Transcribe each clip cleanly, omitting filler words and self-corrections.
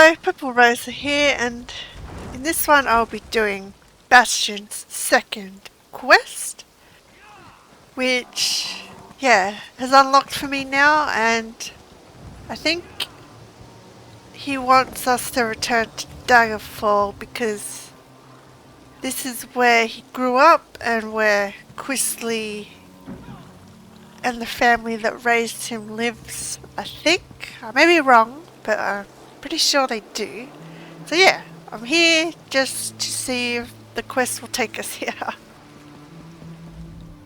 Hello, Purple Rose here, and in this one I'll be doing Bastion's second quest, which, has unlocked for me now, and I think he wants us to return to Daggerfall because this is where he grew up and where Quistley and the family that raised him lives, I think. I may be wrong, but I'm pretty sure they do. So yeah, I'm here just to see if the quest will take us here.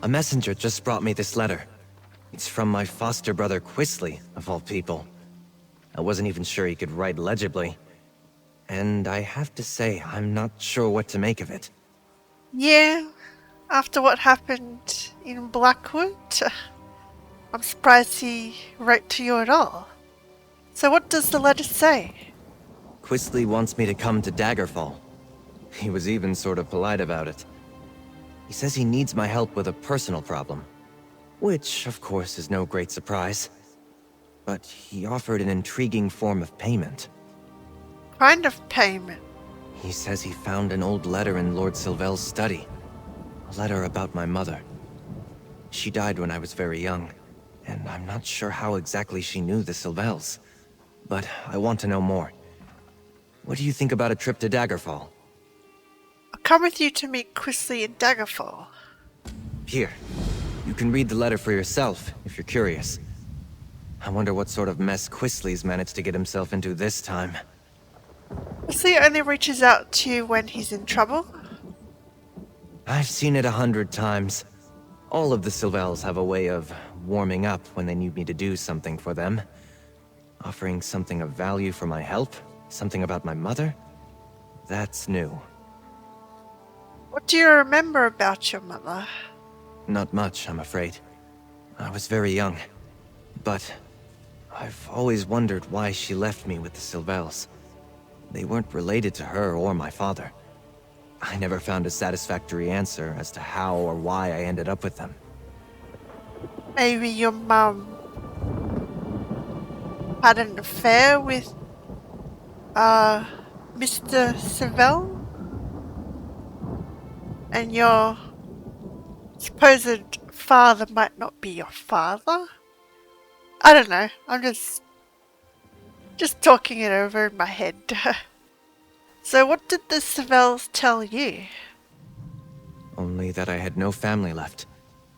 A messenger just brought me this letter. It's from my foster brother Quistley, of all people. I wasn't even sure he could write legibly. And I have to say, I'm not sure what to make of it. Yeah, after what happened in Blackwood, I'm surprised he wrote to you at all. So what does the letter say? Quistley wants me to come to Daggerfall. He was even sort of polite about it. He says he needs my help with a personal problem. Which, of course, is no great surprise. But he offered an intriguing form of payment. Kind of payment? He says he found an old letter in Lord Sylvel's study. A letter about my mother. She died when I was very young, and I'm not sure how exactly she knew the Sylvels. But I want to know more. What do you think about a trip to Daggerfall? I'll come with you to meet Quistley in Daggerfall. Here. You can read the letter for yourself, if you're curious. I wonder what sort of mess Quistley's managed to get himself into this time. Quistley only reaches out to you when he's in trouble? I've seen it 100 times. All of the Sylvels have a way of warming up when they need me to do something for them. Offering something of value for my help? Something about my mother? That's new. What do you remember about your mother? Not much, I'm afraid. I was very young. But I've always wondered why she left me with the Sylvels. They weren't related to her or my father. I never found a satisfactory answer as to how or why I ended up with them. Maybe your mum had an affair with, Mr. Sylvel? And your supposed father might not be your father? I don't know, I'm just talking it over in my head. So what did the Sylvels tell you? Only that I had no family left,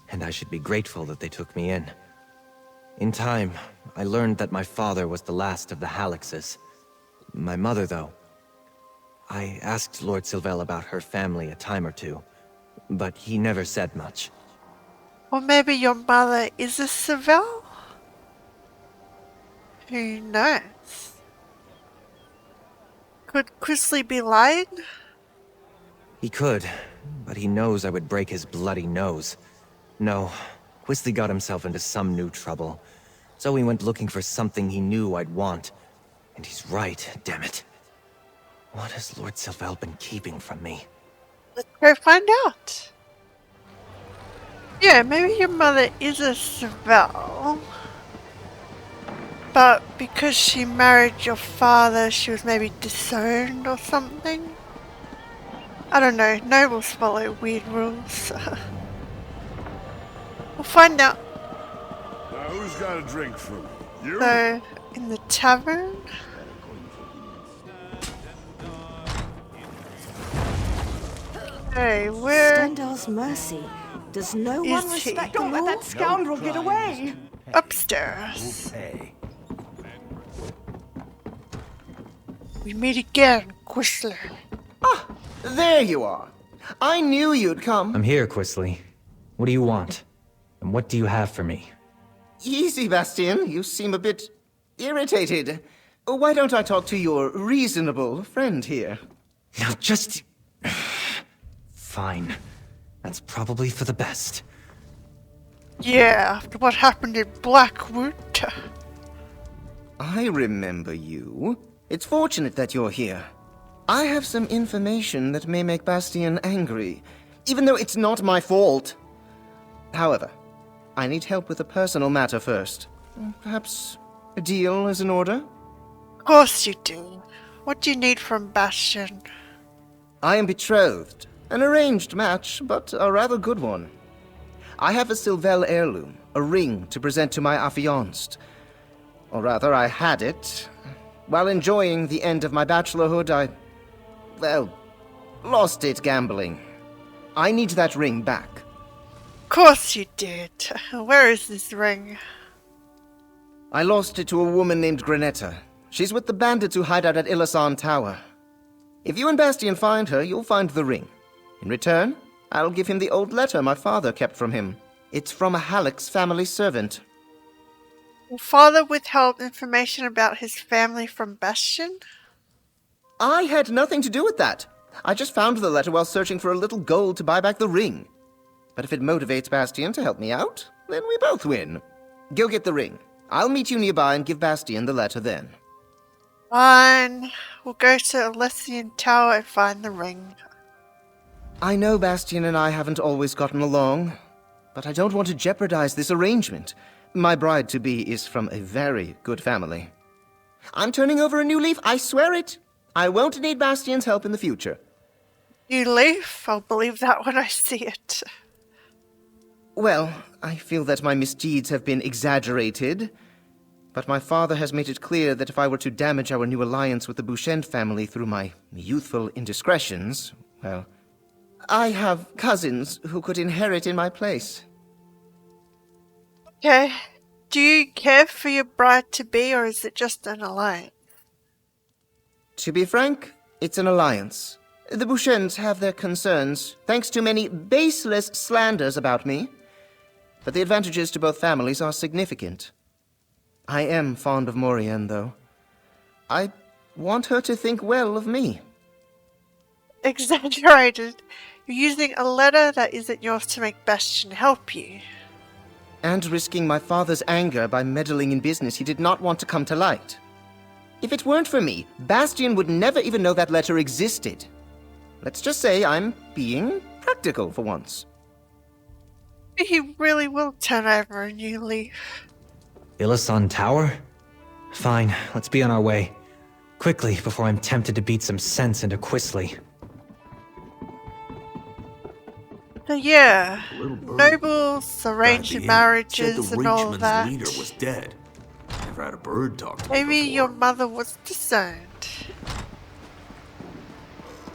and I should be grateful that they took me in. In time, I learned that my father was the last of the Halixes. My mother, though. I asked Lord Sylvel about her family a time or two, but he never said much. Or maybe your mother is a Sylvel? Who knows? Could Quistley be lying? He could, but he knows I would break his bloody nose. No, Quistley got himself into some new trouble, so he went looking for something he knew I'd want. And he's right, damn it. What has Lord Sylvel been keeping from me? Let's go find out. Yeah, maybe your mother is a Sylvel. But because she married your father, she was maybe disowned or something? I don't know, nobles follow weird rules. We'll find out. Now who's got a drink for me? You? So, in the tavern? Hey, where Stendar's mercy. Does no one is he? respect the Don't let law? that scoundrel get away! Upstairs. Hey. We meet again, Quistley. Ah, there you are. I knew you'd come. I'm here, Quistley. What do you want? And what do you have for me? Easy, Bastion. You seem a bit irritated. Why don't I talk to your reasonable friend here? Now just... Fine. That's probably for the best. Yeah, after what happened in Blackwood. I remember you. It's fortunate that you're here. I have some information that may make Bastion angry, even though it's not my fault. However, I need help with a personal matter first. Perhaps a deal is in order? Of course you do. What do you need from Bastion? I am betrothed. An arranged match, but a rather good one. I have a Sylvel heirloom, a ring to present to my affianced. Or rather, I had it. While enjoying the end of my bachelorhood, well, lost it gambling. I need that ring back. Of course you did. Where is this ring? I lost it to a woman named Granetta. She's with the bandits who hide out at Ilasan Tower. If you and Bastion find her, you'll find the ring. In return, I'll give him the old letter my father kept from him. It's from a Halleck's family servant. Your father withheld information about his family from Bastion? I had nothing to do with that. I just found the letter while searching for a little gold to buy back the ring. But if it motivates Bastion to help me out, then we both win. Go get the ring. I'll meet you nearby and give Bastion the letter then. Fine. We'll go to Elysian Tower and find the ring. I know Bastion and I haven't always gotten along, but I don't want to jeopardize this arrangement. My bride-to-be is from a very good family. I'm turning over a new leaf, I swear it. I won't need Bastion's help in the future. New leaf? I'll believe that when I see it. Well, I feel that my misdeeds have been exaggerated, but my father has made it clear that if I were to damage our new alliance with the Bouchent family through my youthful indiscretions, well, I have cousins who could inherit in my place. Okay. Do you care for your bride-to-be, or is it just an alliance? To be frank, it's an alliance. The Bouchents have their concerns, thanks to many baseless slanders about me. But the advantages to both families are significant. I am fond of Morian, though. I want her to think well of me. Exaggerated. You're using a letter that isn't yours to make Bastion help you. And risking my father's anger by meddling in business he did not want to come to light. If it weren't for me, Bastion would never even know that letter existed. Let's just say I'm being practical for once. He really will turn over a new leaf. Ilasan Tower? Fine, let's be on our way. Quickly, before I'm tempted to beat some sense into Quistley. So yeah, Little bird. nobles, arranged At the end, marriages said and the all Reachman's that. leader was dead. Never had a bird talk to me Maybe before. your mother was disowned.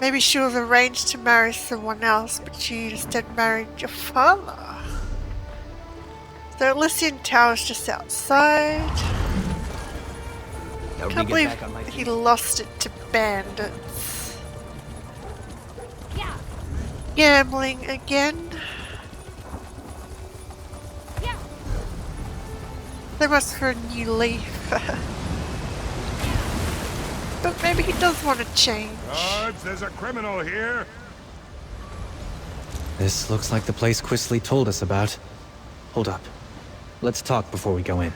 Maybe she was arranged to marry someone else, but she instead married your father. So Elysian Tower's just outside. Now Can't believe he lost it to bandits. Gambling again. So much for a new leaf. But maybe he does want to change. Guards, there's a criminal here. This looks like the place Quistley told us about. Hold up. Let's talk before we go in.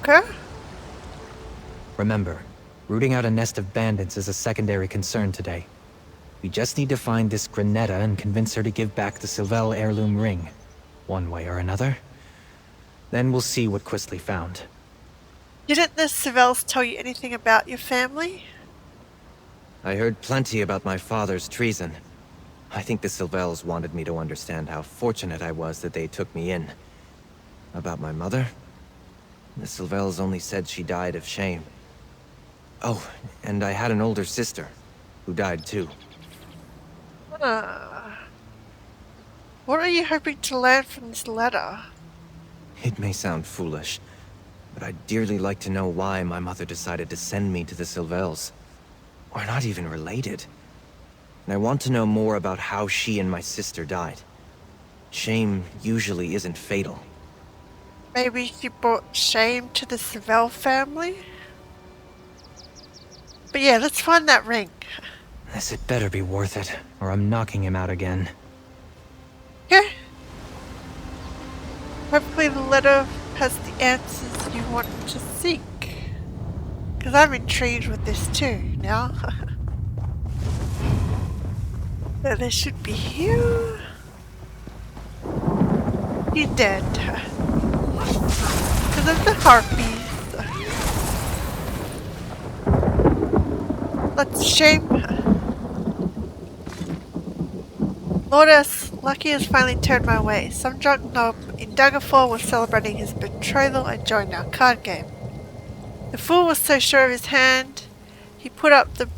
Okay? Remember, rooting out a nest of bandits is a secondary concern today. We just need to find this Granetta and convince her to give back the Sylvel heirloom ring, one way or another. Then we'll see what Quistley found. Didn't the Sylvels tell you anything about your family? I heard plenty about my father's treason. I think the Sylvels wanted me to understand how fortunate I was that they took me in. About my mother? The Sylvels only said she died of shame. Oh, and I had an older sister, who died too. What are you hoping to learn from this letter? It may sound foolish, but I'd dearly like to know why my mother decided to send me to the Sylvels. We're not even related. And I want to know more about how she and my sister died. Shame usually isn't fatal. Maybe she brought shame to the Sylvel family? But yeah, let's find that ring. This had better be worth it, or I'm knocking him out again. Yeah. Hopefully the letter has the answers you want to seek. Because I'm intrigued with this too, now. So they should be here. He's dead. Because of the harpies. that's a shame. Lord S. Lucky has finally turned my way. Some drunk knob in Daggerfall was celebrating his betrothal and joined our card game. The fool was so sure of his hand, he put up the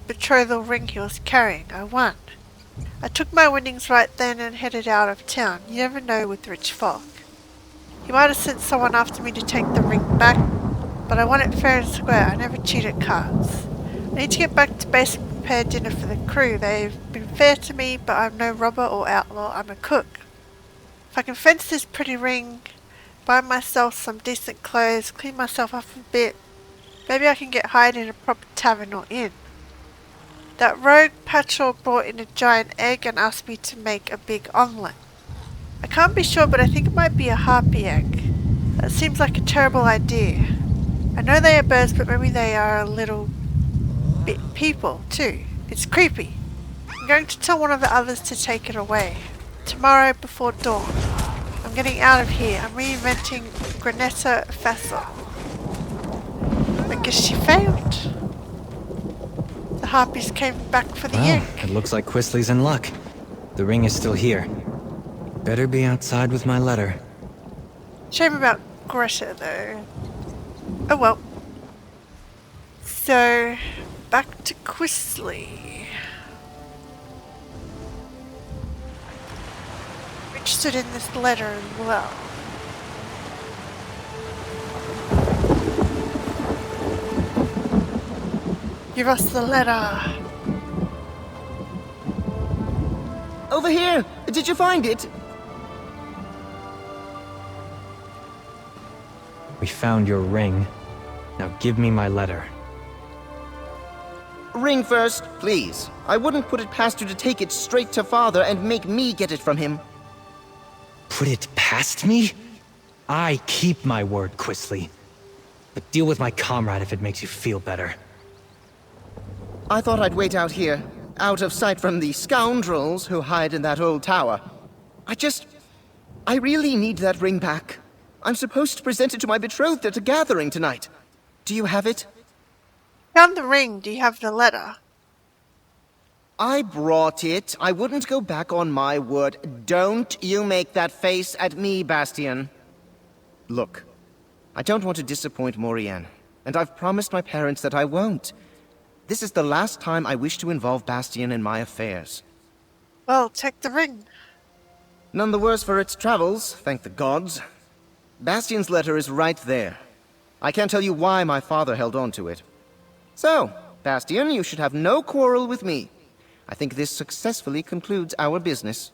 betrothal ring he was carrying. I won. I took my winnings right then and headed out of town. You never know with rich folk. He might have sent someone after me to take the ring back, but I won it fair and square. I never cheated cards. I need to get back to base and prepare dinner for the crew. They've been fair to me, but I'm no robber or outlaw. I'm a cook. If I can fence this pretty ring, buy myself some decent clothes, clean myself up a bit, maybe I can get hired in a proper tavern or inn. That rogue patrol brought in a giant egg and asked me to make a big omelette. I can't be sure, but I think it might be a harpy egg. That seems like a terrible idea. I know they are birds, but maybe they are a little bit people too. It's creepy. I'm going to tell one of the others to take it away. Tomorrow before dawn. I'm getting out of here. I'm reinventing Granetta Facile. I guess she failed. The harpies came back for the egg. It looks like Quistley's in luck. The ring is still here. Better be outside with my letter. Shame about Greta though. Oh well. So, back to Quistley. I'm interested in this letter as well. Give us the letter. Over here! Did you find it? We found your ring. Now give me my letter. Ring first, please. I wouldn't put it past you to take it straight to Father and make me get it from him. Put it past me? I keep my word, Quistley. But deal with my comrade if it makes you feel better. I thought I'd wait out here, out of sight from the scoundrels who hide in that old tower. I really need that ring back. I'm supposed to present it to my betrothed at a gathering tonight. Do you have it? Found the ring. Do you have the letter? I brought it. I wouldn't go back on my word. Don't you make that face at me, Bastion. Look, I don't want to disappoint Morianne, and I've promised my parents that I won't. This is the last time I wish to involve Bastion in my affairs. Well, take the ring. None the worse for its travels, thank the gods. Bastion's letter is right there. I can't tell you why my father held on to it. So, Bastion, you should have no quarrel with me. I think this successfully concludes our business.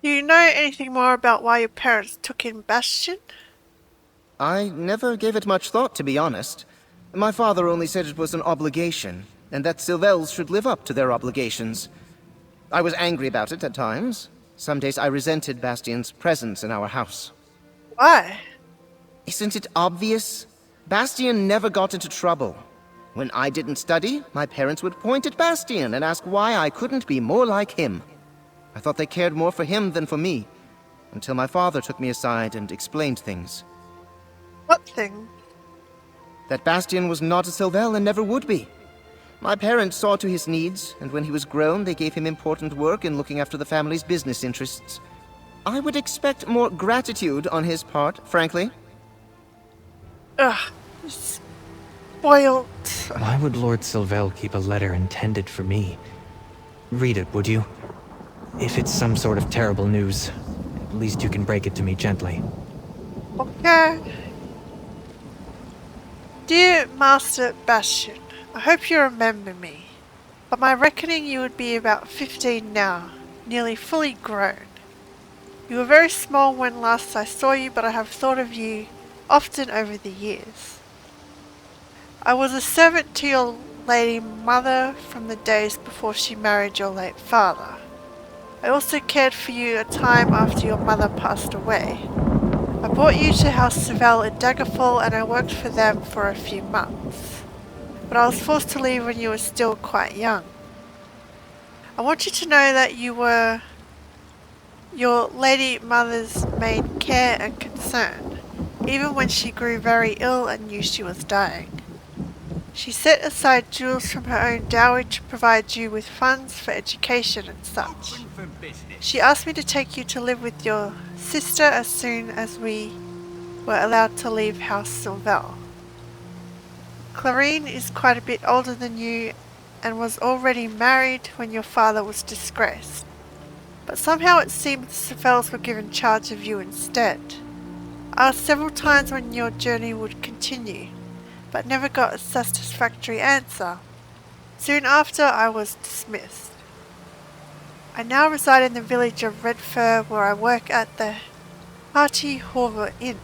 Do you know anything more about why your parents took in Bastion? I never gave it much thought, to be honest. My father only said it was an obligation, and that Sylvels should live up to their obligations. I was angry about it at times. Some days I resented Bastion's presence in our house. Why? Isn't it obvious? Bastion never got into trouble. When I didn't study, my parents would point at Bastion and ask why I couldn't be more like him. I thought they cared more for him than for me, until my father took me aside and explained things. What thing? That Bastion was not a Sylvel and never would be. My parents saw to his needs, and when he was grown, they gave him important work in looking after the family's business interests. I would expect more gratitude on his part, frankly. Ugh. Spoiled. Why would Lord Sylvel keep a letter intended for me? Read it, would you? If it's some sort of terrible news, at least you can break it to me gently. Okay. Dear Master Bastion, I hope you remember me. By my reckoning you would be about 15 now, nearly fully grown. You were very small when last I saw you, but I have thought of you often over the years. I was a servant to your lady mother from the days before she married your late father. I also cared for you a time after your mother passed away. I brought you to House Sylvel at Daggerfall and I worked for them for a few months. But I was forced to leave when you were still quite young. I want you to know that you were your lady mother's main care and concern, even when she grew very ill and knew she was dying. She set aside jewels from her own dowry to provide you with funds for education and such. She asked me to take you to live with your sister as soon as we were allowed to leave House Sylvel. Clarine is quite a bit older than you and was already married when your father was disgraced. But somehow it seemed the Sylvels were given charge of you instead. I asked several times when your journey would continue, but never got a satisfactory answer. Soon after, I was dismissed. I now reside in the village of Redfur, where I work at the Hearty Horror Inn.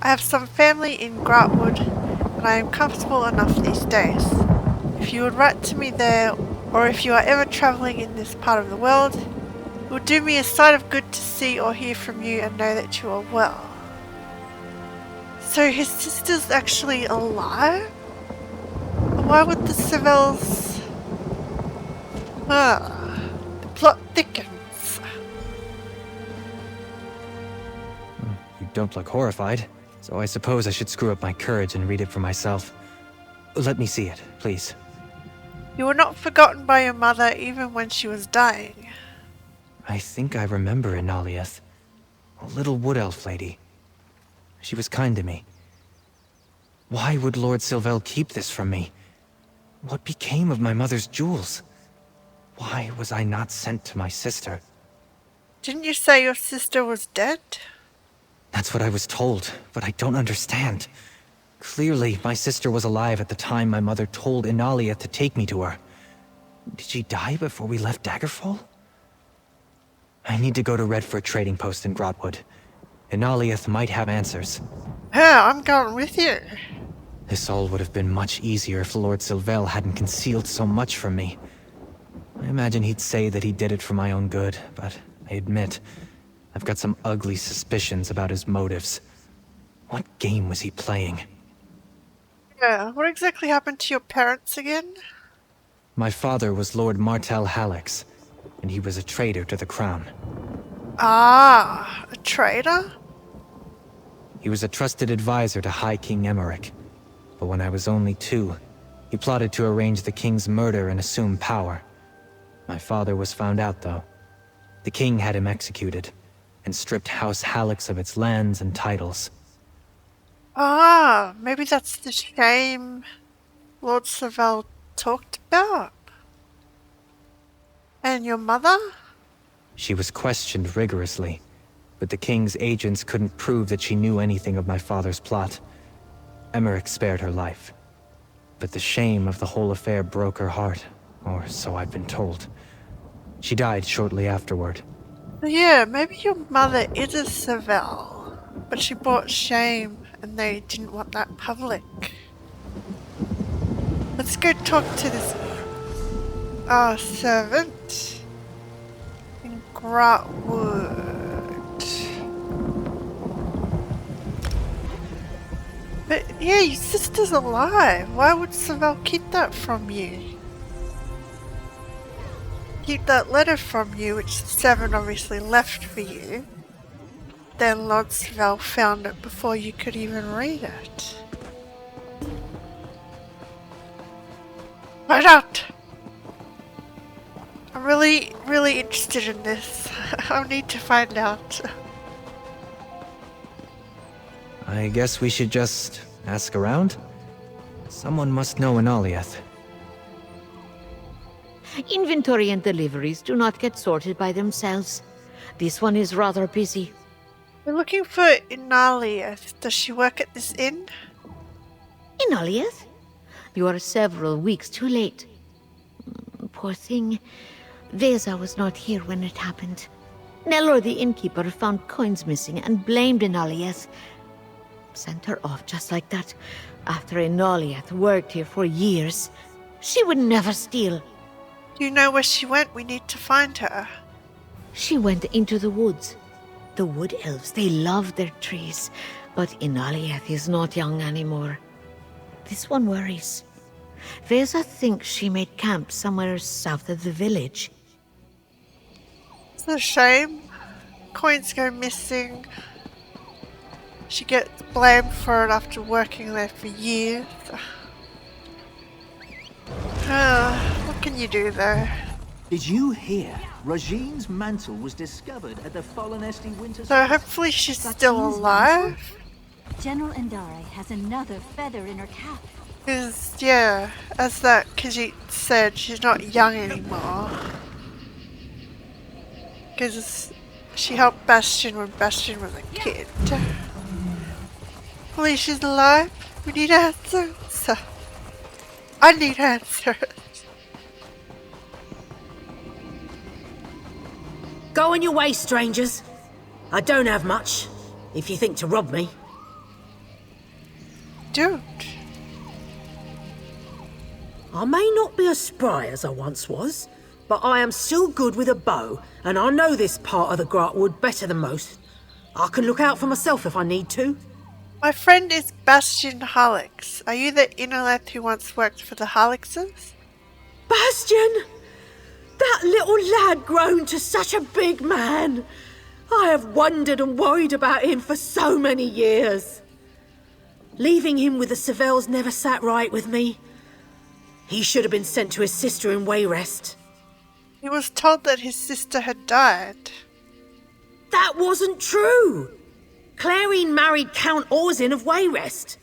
I have some family in Blackwood, and I am comfortable enough these days. If you would write to me there, or if you are ever travelling in this part of the world, it would do me a sight of good to see or hear from you and know that you are well. So his sister's actually alive? Why would the Sylvels... the plot thickens. You don't look horrified, so I suppose I should screw up my courage and read it for myself. Let me see it, please. You were not forgotten by your mother even when she was dying. I think I remember Inaliath, a little wood elf lady. She was kind to me. Why would Lord Sylvel keep this from me? What became of my mother's jewels? Why was I not sent to my sister? Didn't you say your sister was dead? That's what I was told, but I don't understand. Clearly, my sister was alive at the time my mother told Inaliath to take me to her. Did she die before we left Daggerfall? I need to go to Redford trading post in Blackwood. Inaliath might have answers. Yeah, I'm going with you. This all would have been much easier if Lord Sylvel hadn't concealed so much from me. I imagine he'd say that he did it for my own good, but I admit, I've got some ugly suspicions about his motives. What game was he playing? Yeah, what exactly happened to your parents again? My father was Lord Martel Hallex, and he was a traitor to the crown. Ah, a traitor? He was a trusted advisor to High King Emmerich, but when I was only 2, he plotted to arrange the king's murder and assume power. My father was found out, though. The king had him executed, and stripped House Hallex of its lands and titles. Ah, maybe that's the shame Lord Sylvel talked about. And your mother? She was questioned rigorously, but the king's agents couldn't prove that she knew anything of my father's plot. Emmerich spared her life, but the shame of the whole affair broke her heart, or so I've been told. She died shortly afterward. Yeah, maybe your mother is a Sylvel, but she brought shame and they didn't want that public. Let's go talk to this servant in Blackwood. But yeah, your sister's alive. Why would Sylvel keep that from you? Keep that letter from you, which Seven obviously left for you. Then Lord Sylvel found it before you could even read it. Find out! I'm really interested in this. I need to find out. I guess we should just ask around? Someone must know Inaliath. Inventory and deliveries do not get sorted by themselves. This one is rather busy. We're looking for Inaliath. Does she work at this inn? Inaliath? You are several weeks too late. Poor thing. Veza was not here when it happened. Nellor the innkeeper found coins missing and blamed Inaliath. Sent her off just like that, after Inaliath worked here for years. She would never steal. Do you know where she went? We need to find her. She went into the woods. The wood elves, they love their trees. But Inaliath is not young anymore. This one worries. Veza thinks she made camp somewhere south of the village. It's a shame. Coins go missing. She gets blamed for it after working there for years. can you do, though? Did you hear? Regine's mantle was discovered at the Fallen Esti Winter. So hopefully she's still alive. General Endare has another feather in her cap. Because, yeah, as that Khajiit said, she's not young anymore. Because she helped Bastion when Bastion was a kid. Hopefully she's alive. We need answers. I need answers. Go on your way, strangers. I don't have much, if you think to rob me. Dude. I may not be as spry as I once was, but I am still good with a bow, and I know this part of the Blackwood better than most. I can look out for myself if I need to. My friend is Bastion Halix. Are you the Inolith who once worked for the Halixes? Bastion! That little lad grown to such a big man. I have wondered and worried about him for so many years. Leaving him with the Savels never sat right with me. He should have been sent to his sister in Wayrest. He was told that his sister had died. That wasn't true. Clarine married Count Orzin of Wayrest.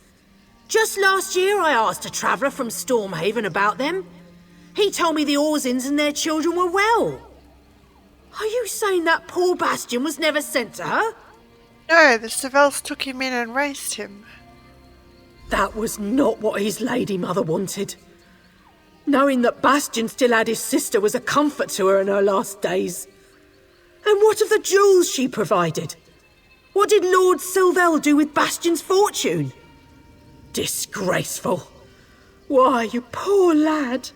Just last year I asked a traveller from Stormhaven about them. He told me the Orzins and their children were well. Are you saying that poor Bastion was never sent to her? No, the Savels took him in and raised him. That was not what his lady mother wanted. Knowing that Bastion still had his sister was a comfort to her in her last days. And what of the jewels she provided? What did Lord Sylvel do with Bastion's fortune? Disgraceful. Why, you poor lad.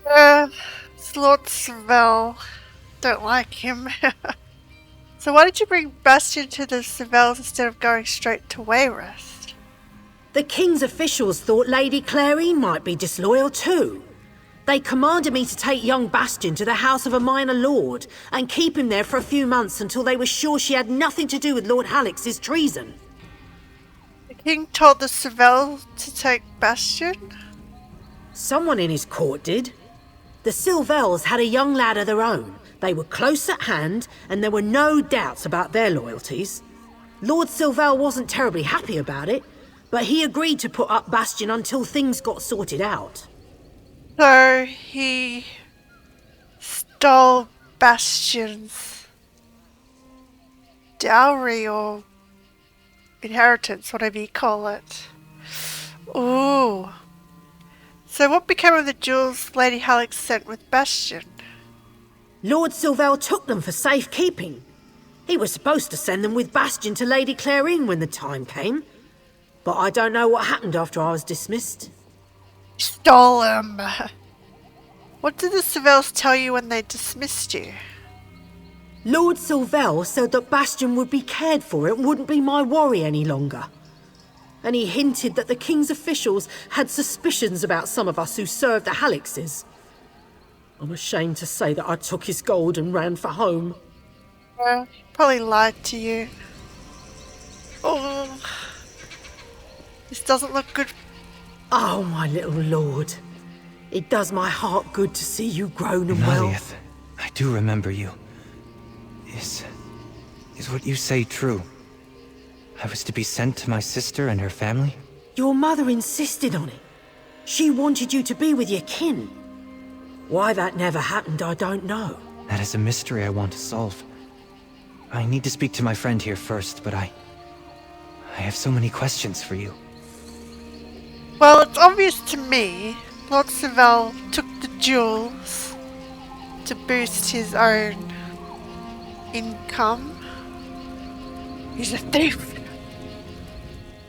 It's Lord Sylvel. Don't like him. So why did you bring Bastion to the Savels instead of going straight to Wayrest? The king's officials thought Lady Clarine might be disloyal too. They commanded me to take young Bastion to the house of a minor lord and keep him there for a few months until they were sure she had nothing to do with Lord Halix's treason. The king told the Savels to take Bastion? Someone in his court did. The Sylvels had a young lad of their own. They were close at hand, and there were no doubts about their loyalties. Lord Sylvel wasn't terribly happy about it, but he agreed to put up Bastion until things got sorted out. So he stole Bastion's dowry or inheritance, whatever you call it. Ooh. So what became of the jewels Lady Halix sent with Bastion? Lord Sylvel took them for safekeeping. He was supposed to send them with Bastion to Lady Clarine when the time came. But I don't know what happened after I was dismissed. Stole them. What did the Savels tell you when they dismissed you? Lord Sylvel said that Bastion would be cared for. It wouldn't be my worry any longer. And he hinted that the king's officials had suspicions about some of us who served the Halixes. I'm ashamed to say that I took his gold and ran for home. Well, he probably lied to you. Oh, this doesn't look good. Oh, my little lord. It does my heart good to see you grown and well. Naliath, I do remember you. Is what you say true? I was to be sent to my sister and her family? Your mother insisted on it. She wanted you to be with your kin. Why that never happened, I don't know. That is a mystery I want to solve. I need to speak to my friend here first, but I have so many questions for you. Well, it's obvious to me Lord Sylvel took the jewels to boost his own income. He's a thief.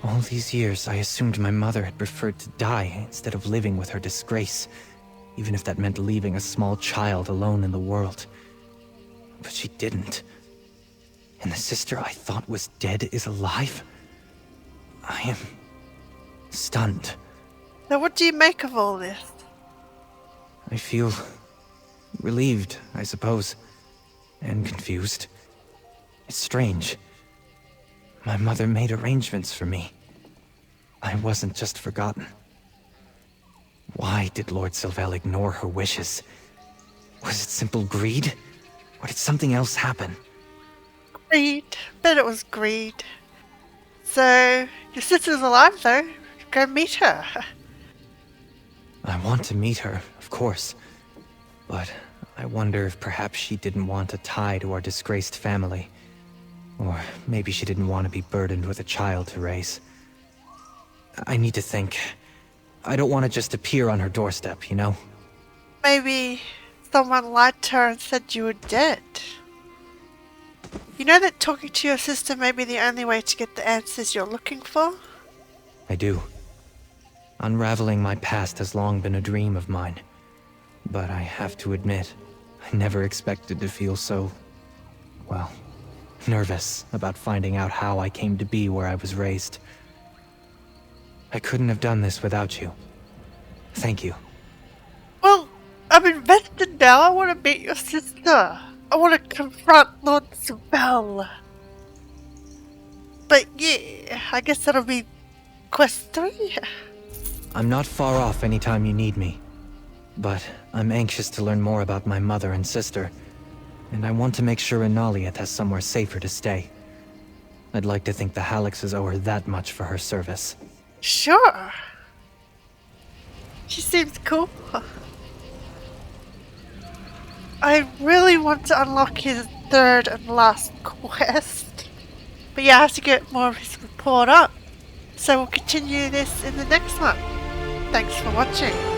All these years, I assumed my mother had preferred to die instead of living with her disgrace, even if that meant leaving a small child alone in the world. But she didn't. And the sister I thought was dead is alive? I am stunned. Now what do you make of all this? I feel relieved, I suppose, and confused. It's strange. My mother made arrangements for me. I wasn't just forgotten. Why? Why did Lord Sylvel ignore her wishes? Was it simple greed? Or did something else happen? Greed. Bet it was greed. So, your sister's alive though. Go meet her. I want to meet her, of course. But I wonder if perhaps she didn't want a tie to our disgraced family. Or maybe she didn't want to be burdened with a child to raise. I need to think. I don't want to just appear on her doorstep, you know? Maybe someone lied to her and said you were dead. You know that talking to your sister may be the only way to get the answers you're looking for? I do. Unraveling my past has long been a dream of mine. But I have to admit, I never expected to feel so, well, nervous about finding out how I came to be where I was raised. I couldn't have done this without you. Thank you. Well, I'm invested now. I want to meet your sister. I want to confront Lord Sylvel. But yeah, I guess that'll be quest 3. I'm not far off anytime you need me. But I'm anxious to learn more about my mother and sister. And I want to make sure Inaliath has somewhere safer to stay. I'd like to think the Halixes owe her that much for her service. Sure. She seems cool. I really want to unlock his 3rd and last quest. But yeah, I have to get more of his report up. So we'll continue this in the next one. Thanks for watching.